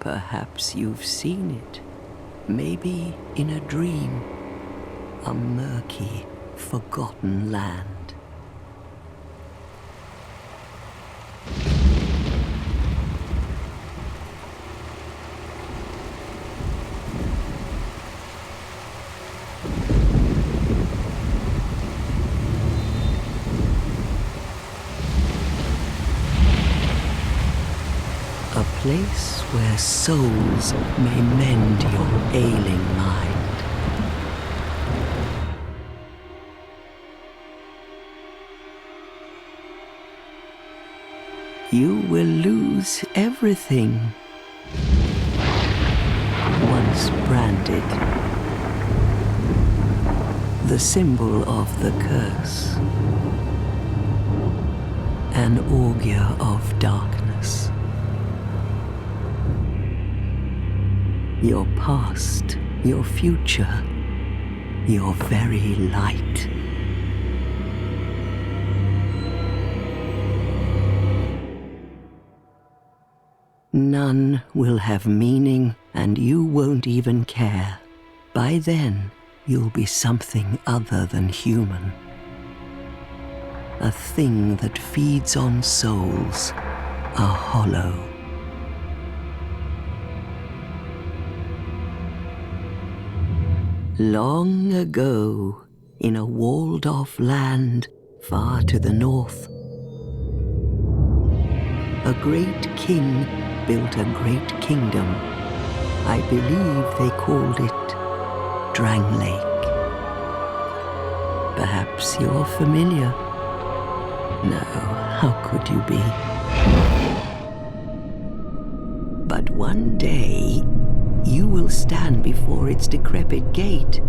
Perhaps you've seen it, maybe in a dream, a murky, forgotten land. A place where souls may mend your ailing mind. You will lose everything once branded, the symbol of the curse, an augur of darkness. Your past, your future, your very light. None will have meaning, and you won't even care. By then, you'll be something other than human. A thing that feeds on souls, a hollow. Long ago, in a walled-off land far to the north, a great king built a great kingdom. I believe they called it Drang Lake. Perhaps you're familiar. No, how could you be? But one day, you will stand before its decrepit gate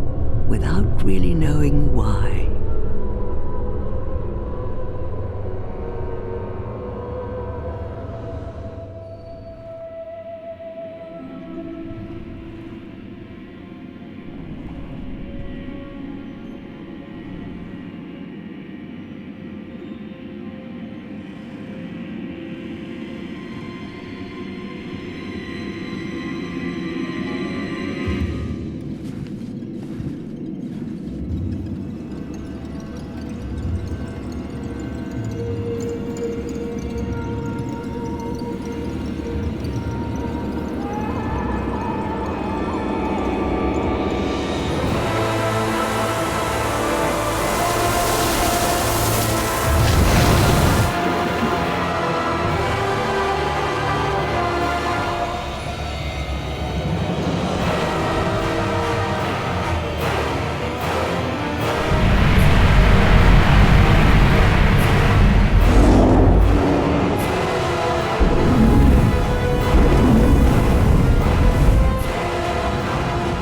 without really knowing why.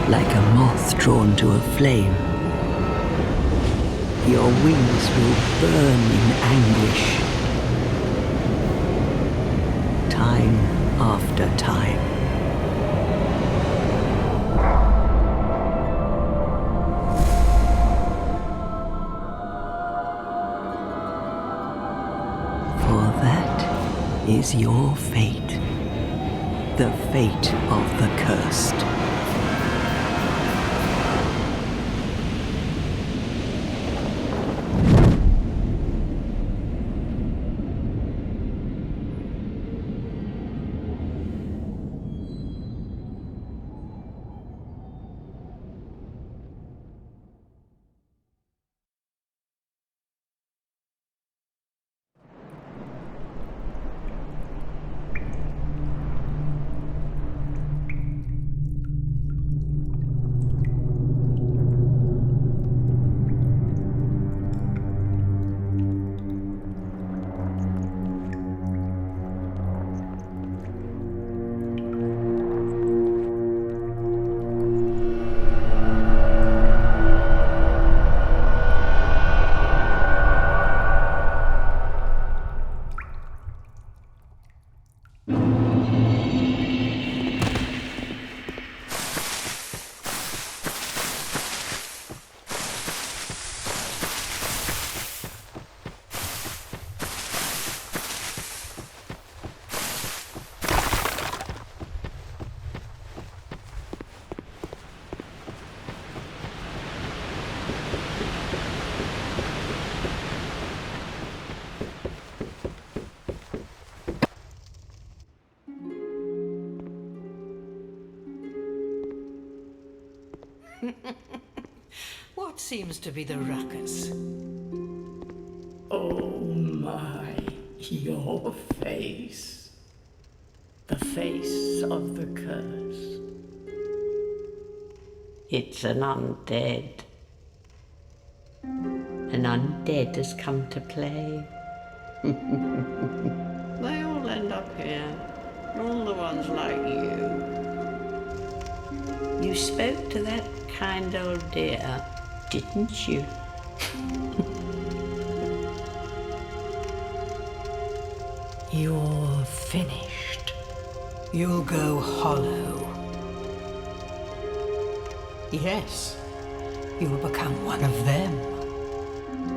Like a moth drawn to a flame, your wings will burn in anguish, time after time. For that is your fate, the fate of the cursed. seems to be the ruckus? Oh my, your face. The face of the curse. It's an undead. An undead has come to play. They all end up here. All the ones like you. You spoke to that kind old dear, didn't you? You're finished. You'll go hollow. Yes, you'll become one of them.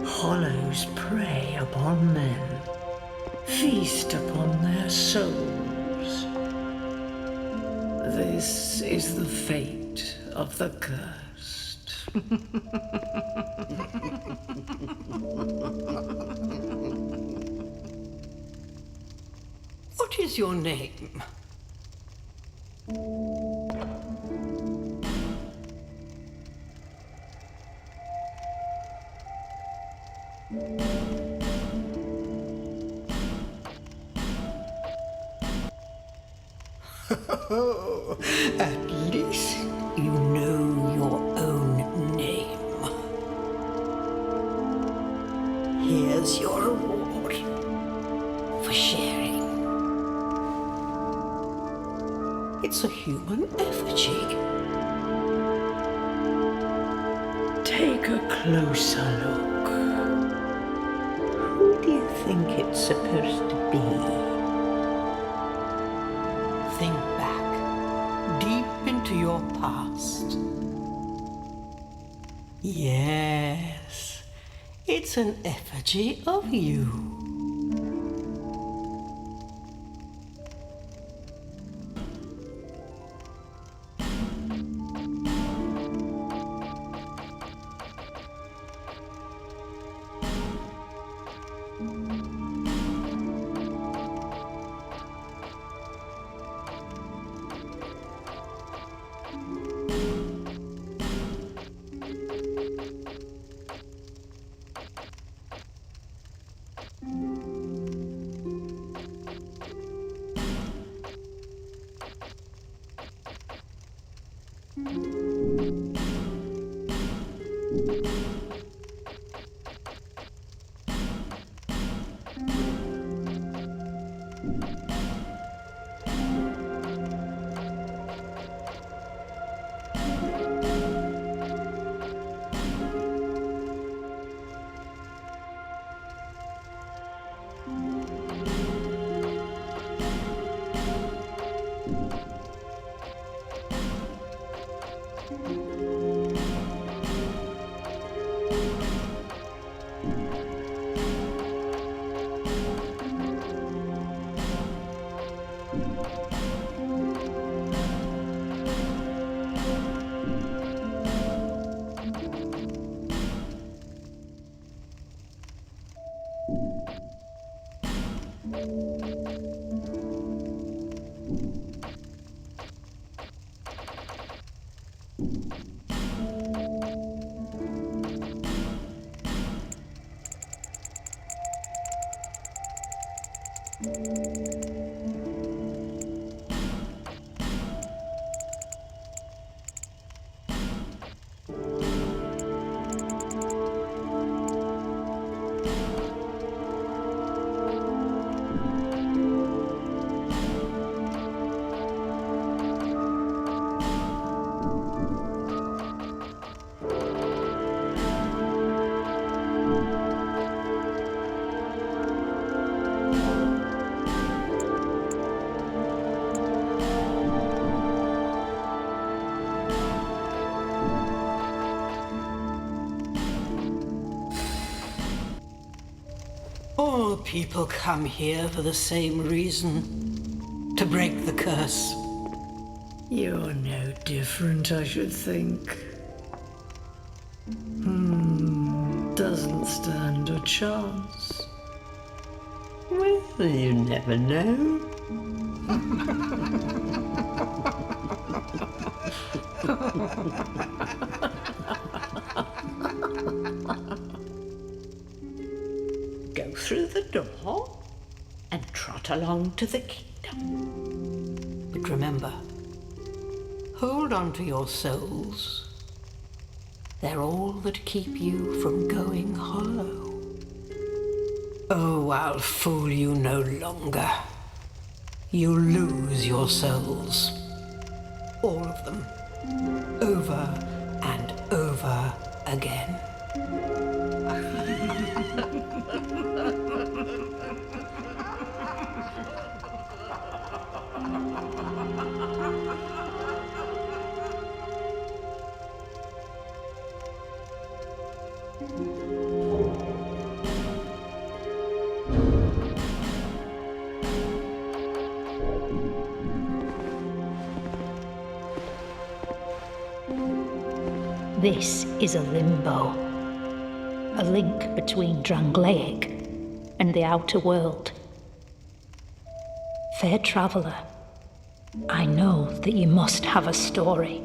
Hollows prey upon men, feast upon their souls. This is the fate of the cursed. What is your name? At least you know your own name. Here's your reward for sharing. It's a human effigy. Take a closer look. Who do you think it's supposed to be? Think back, deep into your past. Yes, it's an effigy of you. All people come here for the same reason, to break the curse. You're no different, I should think. Doesn't stand a chance. Well, you never know. the door and trot along to the kingdom. But remember, hold on to your souls. They're all that keep you from going hollow. Oh, I'll fool you no longer. You lose your souls. All of them. Over and over again. This is a limbo, a link between Drangleic and the outer world. Fair traveller, I know that you must have a story.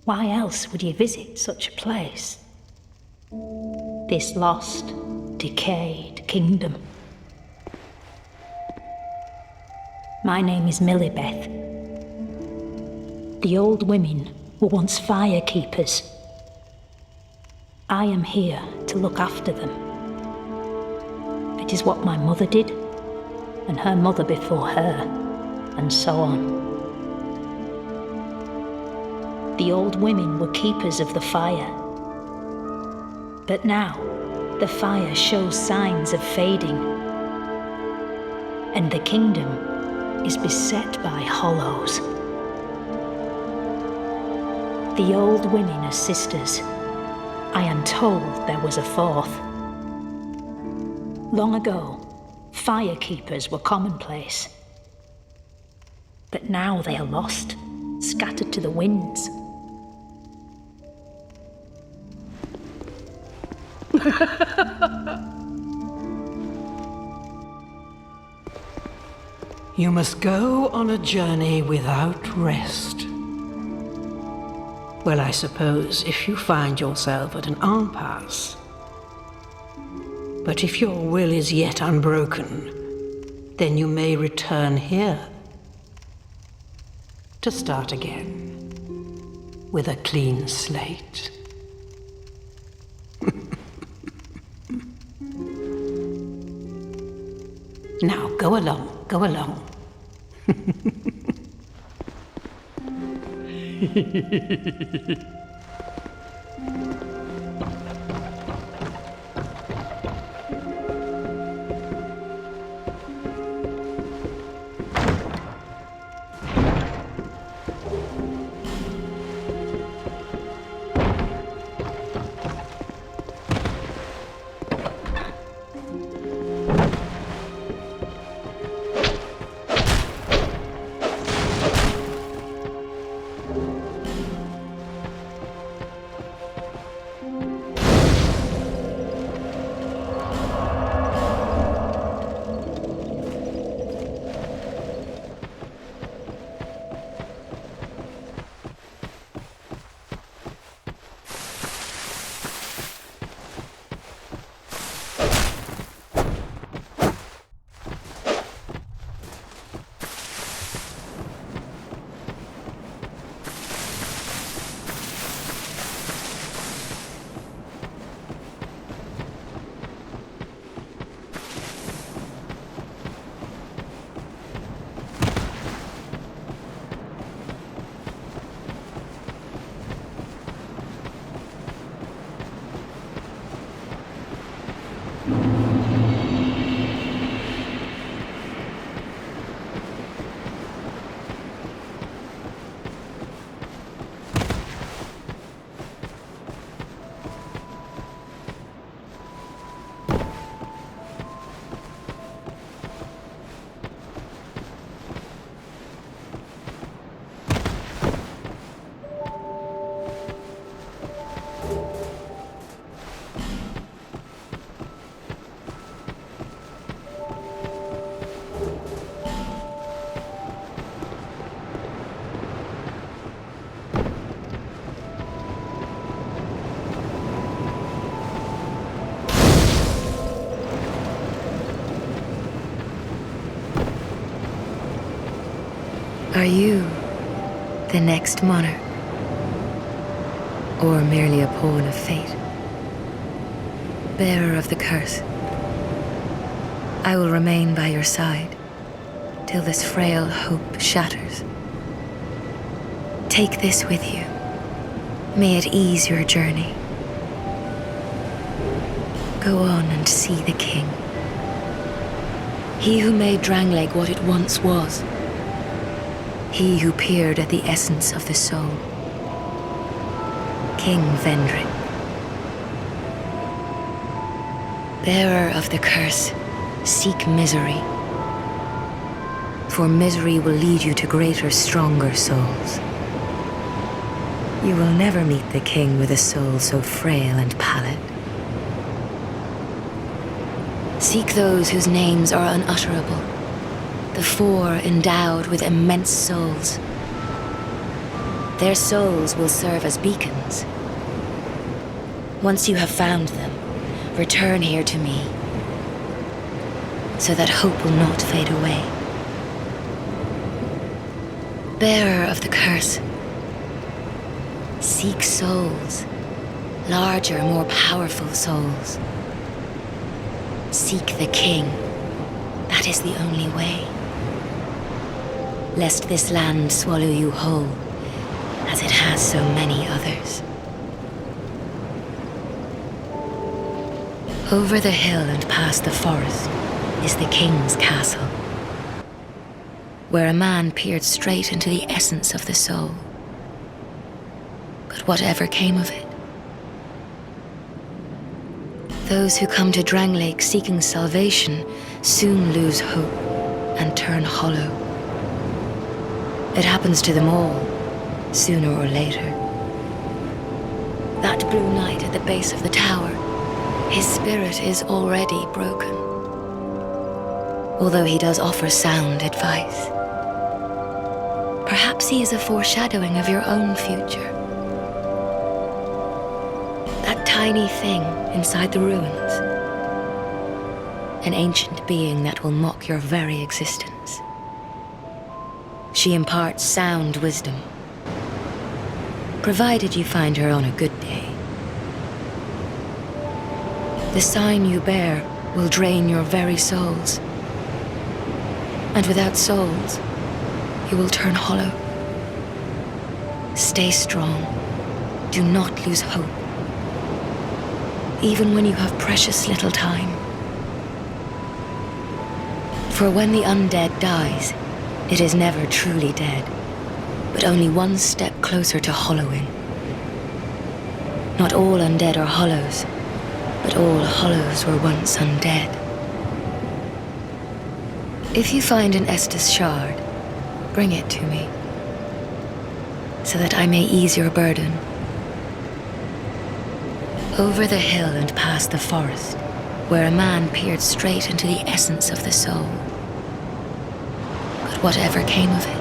Why else would you visit such a place? This lost, decayed kingdom. My name is Millibeth. The old women were once firekeepers. I am here to look after them. It is what my mother did, and her mother before her, and so on. The old women were keepers of the fire. But now, the fire shows signs of fading, and the kingdom is beset by hollows. The old women are sisters. I am told there was a fourth. Long ago, firekeepers were commonplace. But now they are lost, scattered to the winds. You must go on a journey without rest. Well, I suppose if you find yourself at an impasse. But if your will is yet unbroken, then you may return here to start again with a clean slate. Now, go along, go along. Are you the next monarch? Or merely a pawn of fate? Bearer of the curse, I will remain by your side till this frail hope shatters. Take this with you. May it ease your journey. Go on and see the king. He who made Drangleic what it once was. He who peered at the essence of the soul. King Vendrick. Bearer of the curse, seek misery. For misery will lead you to greater, stronger souls. You will never meet the king with a soul so frail and pallid. Seek those whose names are unutterable, the four endowed with immense souls. Their souls will serve as beacons. Once you have found them, return here to me, so that hope will not fade away. Bearer of the curse, seek souls, larger, more powerful souls. Seek the king. That is the only way. Lest this land swallow you whole, as it has so many others. Over the hill and past the forest is the king's castle, where a man peered straight into the essence of the soul. But whatever came of it? Those who come to Drangleic seeking salvation soon lose hope and turn hollow. It happens to them all, sooner or later. That blue knight at the base of the tower, his spirit is already broken. Although he does offer sound advice. Perhaps he is a foreshadowing of your own future. That tiny thing inside the ruins. An ancient being that will mock your very existence. She imparts sound wisdom, provided you find her on a good day. The sign you bear will drain your very souls. And without souls, you will turn hollow. Stay strong. Do not lose hope. Even when you have precious little time. For when the undead dies, it is never truly dead, but only one step closer to hollowing. Not all undead are hollows, but all hollows were once undead. If you find an Estus shard, bring it to me, so that I may ease your burden. Over the hill and past the forest, where a man peered straight into the essence of the soul. But whatever came of it?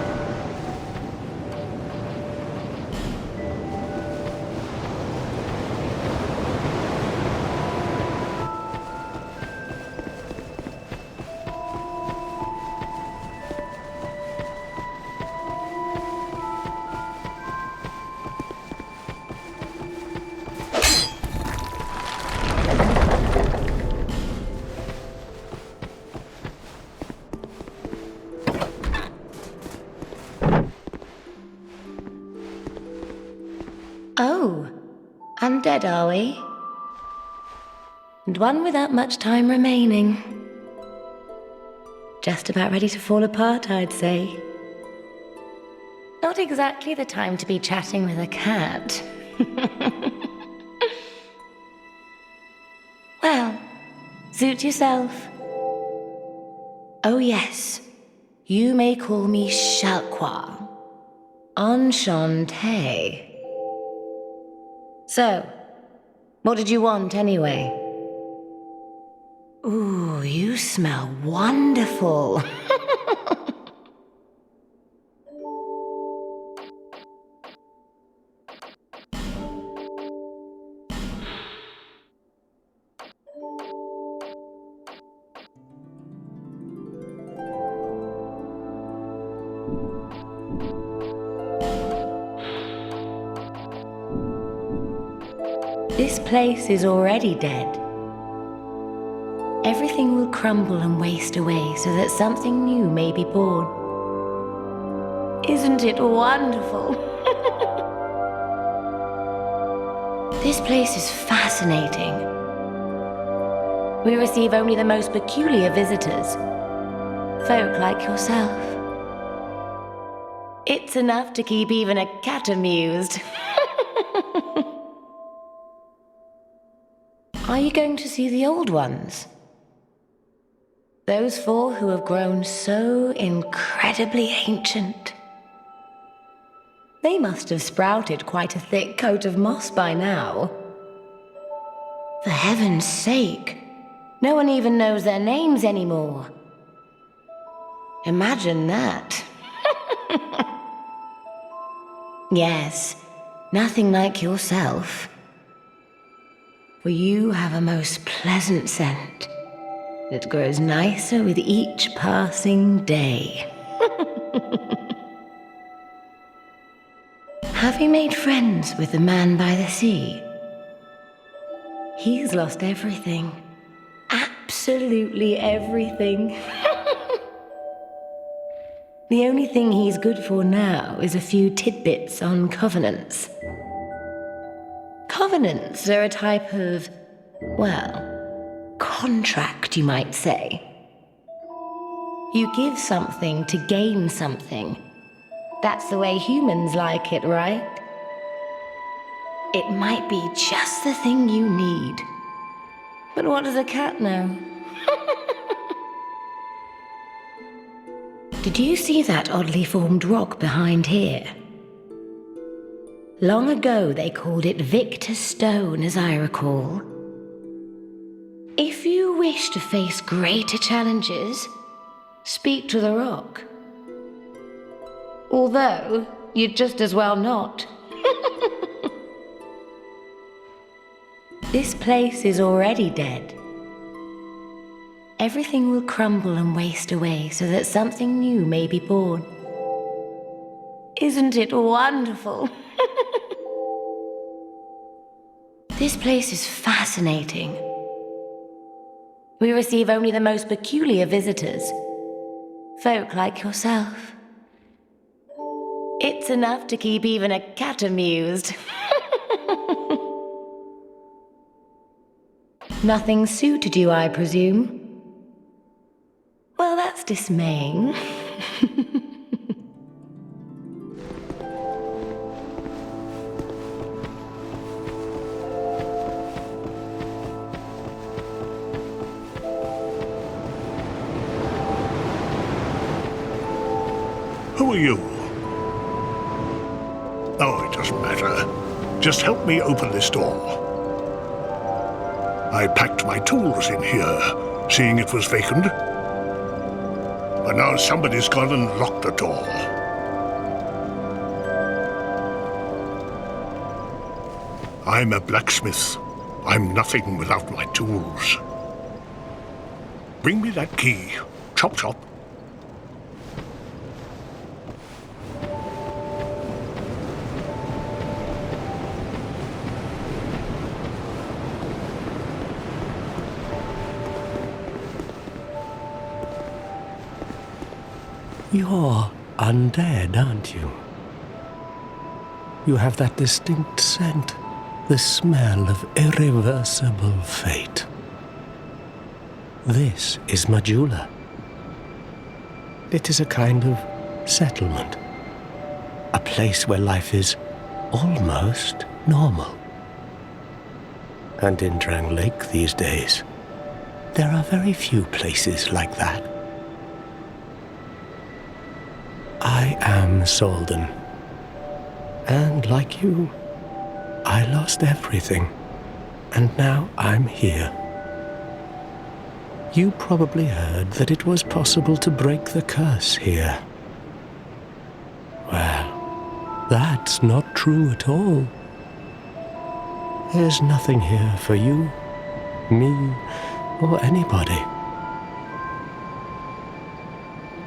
Oh, undead are we? And one without much time remaining. Just about ready to fall apart, I'd say. Not exactly the time to be chatting with a cat. Well, suit yourself. Oh yes, you may call me Shalqua. Enchanté. So, what did you want anyway? Ooh, you smell wonderful. This place is already dead. Everything will crumble and waste away so that something new may be born. Isn't it wonderful? This place is fascinating. We receive only the most peculiar visitors, folk like yourself. It's enough to keep even a cat amused. Are you going to see the old ones? Those 4 who have grown so incredibly ancient. They must have sprouted quite a thick coat of moss by now. For heaven's sake, no one even knows their names anymore. Imagine that. Yes, nothing like yourself. For you have a most pleasant scent that grows nicer with each passing day. Have you made friends with the man by the sea? He's lost everything. Absolutely everything. The only thing he's good for now is a few tidbits on covenants. Covenants are a type of, well, contract, you might say. You give something to gain something. That's the way humans like it, right? It might be just the thing you need. But what does a cat know? Did you see that oddly formed rock behind here? Long ago they called it Victor's Stone, as I recall. If you wish to face greater challenges, speak to the rock. Although, you'd just as well not. This place is already dead. Everything will crumble and waste away so that something new may be born. Isn't it wonderful? This place is fascinating. We receive only the most peculiar visitors, folk like yourself. It's enough to keep even a cat amused. Nothing suited you, I presume? Well, that's dismaying. Who are you? Oh, it doesn't matter. Just help me open this door. I packed my tools in here, seeing it was vacant. But now somebody's gone and locked the door. I'm a blacksmith. I'm nothing without my tools. Bring me that key. Chop, chop. You're undead, aren't you? You have that distinct scent, the smell of irreversible fate. This is Majula. It is a kind of settlement, a place where life is almost normal. And in Drang Lake these days, there are very few places like that. I am Solden, and like you, I lost everything, and now I'm here. You probably heard that it was possible to break the curse here. Well, that's not true at all. There's nothing here for you, me, or anybody.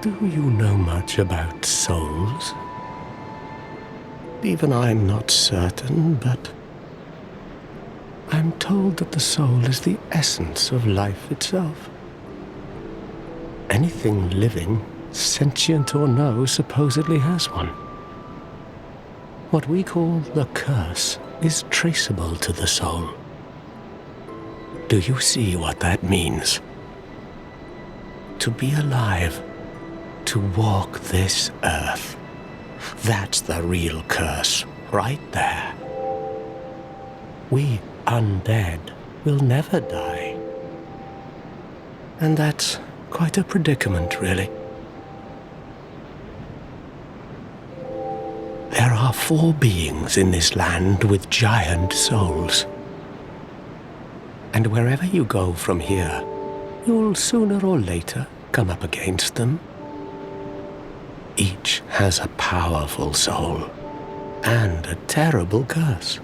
Do you know much about souls? Even I'm not certain, but I'm told that the soul is the essence of life itself. Anything living, sentient or no, supposedly has one. What we call the curse is traceable to the soul. Do you see what that means? To be alive, to walk this earth, that's the real curse, right there. We undead will never die. And that's quite a predicament, really. There are 4 beings in this land with giant souls. And wherever you go from here, you'll sooner or later come up against them. Each has a powerful soul and a terrible curse.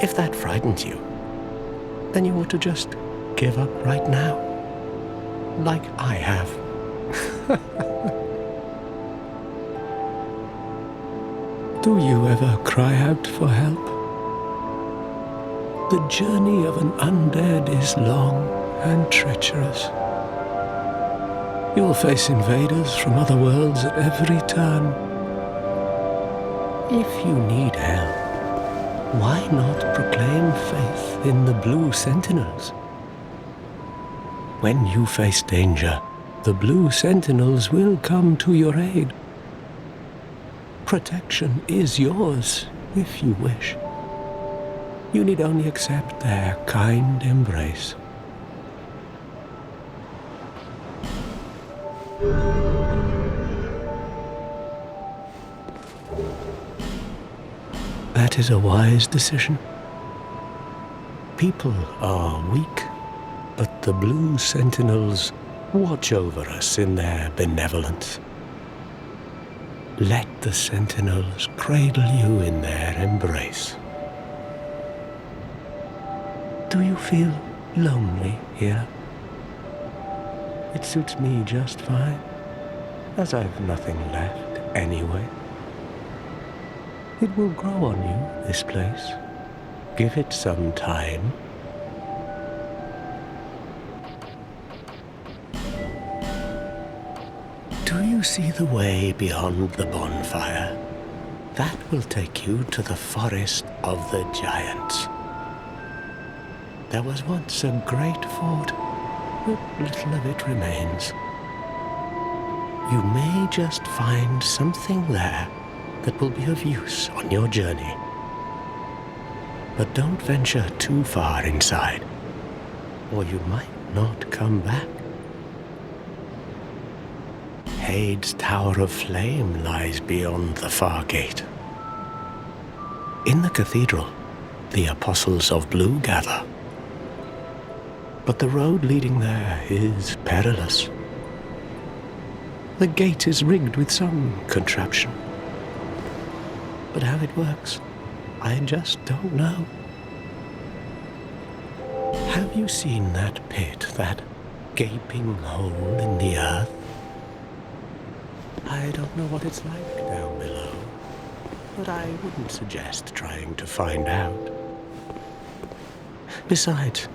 If that frightens you, then you ought to just give up right now, like I have. Do you ever cry out for help? The journey of an undead is long and treacherous. You'll face invaders from other worlds at every turn. If you need help, why not proclaim faith in the Blue Sentinels? When you face danger, the Blue Sentinels will come to your aid. Protection is yours, if you wish. You need only accept their kind embrace. That is a wise decision. People are weak, but the Blue Sentinels watch over us in their benevolence. Let the Sentinels cradle you in their embrace. Do you feel lonely here? It suits me just fine, as I've nothing left anyway. It will grow on you, this place. Give it some time. Do you see the way beyond the bonfire? That will take you to the forest of the giants. There was once a great fort, but little of it remains. You may just find something there that will be of use on your journey. But don't venture too far inside, or you might not come back. Hade's Tower of Flame lies beyond the far gate. In the cathedral, the Apostles of Blue gather. But the road leading there is perilous. The gate is rigged with some contraption. But how it works, I just don't know. Have you seen that pit, that gaping hole in the earth? I don't know what it's like down below, but I wouldn't suggest trying to find out. Besides,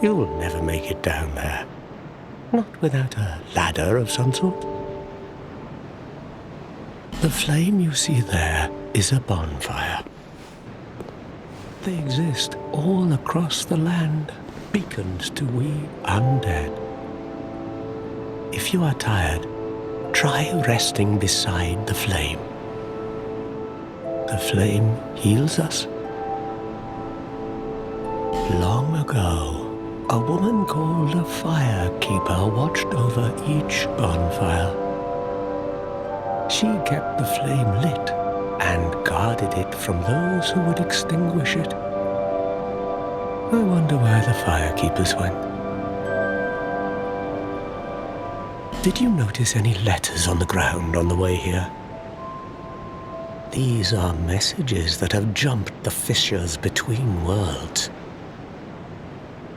you'll never make it down there, not without a ladder of some sort. The flame you see there is a bonfire. They exist all across the land, beacons to we undead. If you are tired, try resting beside the flame. The flame heals us. Long ago, a woman called a firekeeper watched over each bonfire. She kept the flame lit and guarded it from those who would extinguish it. I wonder where the firekeepers went. Did you notice any letters on the ground on the way here? These are messages that have jumped the fissures between worlds.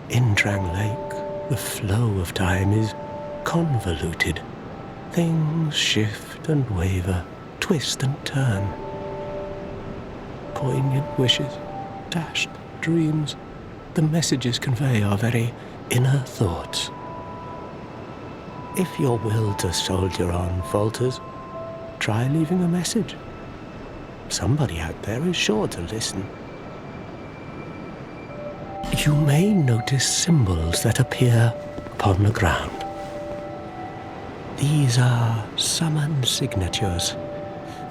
In Drang Lake, the flow of time is convoluted. Things shift and waver, twist and turn. Poignant wishes dashed dreams, the messages convey our very inner thoughts. If your will to soldier on falters, try leaving a message. Somebody out there is sure to listen. You may notice symbols that appear upon the ground. These are summon signatures.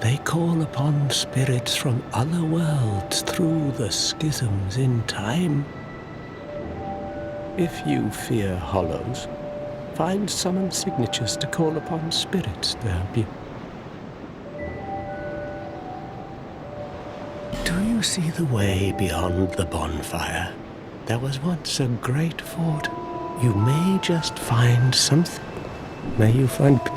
They call upon spirits from other worlds through the schisms in time. If you fear hollows, find summon signatures to call upon spirits to help you. Do you see the way beyond the bonfire? There was once a great fort. You may just find something. May you find peace.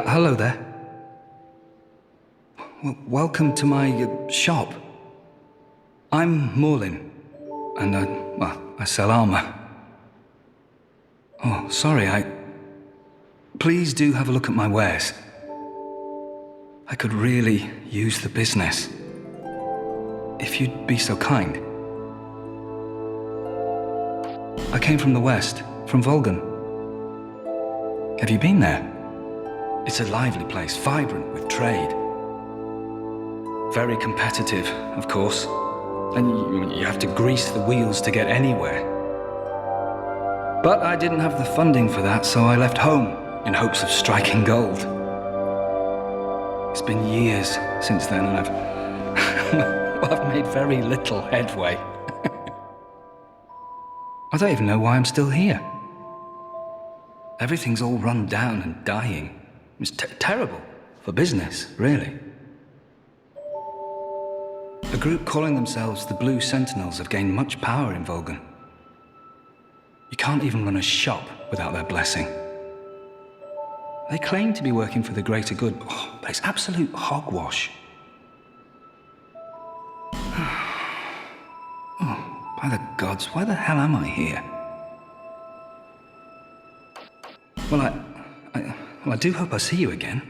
Hello there. Welcome to my shop. I'm Morlin, and I sell armor. Oh, sorry, Please do have a look at my wares. I could really use the business. If you'd be so kind. I came from the west, from Volgan. Have you been there? It's a lively place, vibrant with trade. Very competitive, of course. And you have to grease the wheels to get anywhere. But I didn't have the funding for that, so I left home in hopes of striking gold. It's been years since then, and I've made very little headway. I don't even know why I'm still here. Everything's all run down and dying. It's terrible for business, really. A group calling themselves the Blue Sentinels have gained much power in Volgan. You can't even run a shop without their blessing. They claim to be working for the greater good, but it's absolute hogwash. Oh, by the gods, why the hell am I here? Well, I do hope I see you again.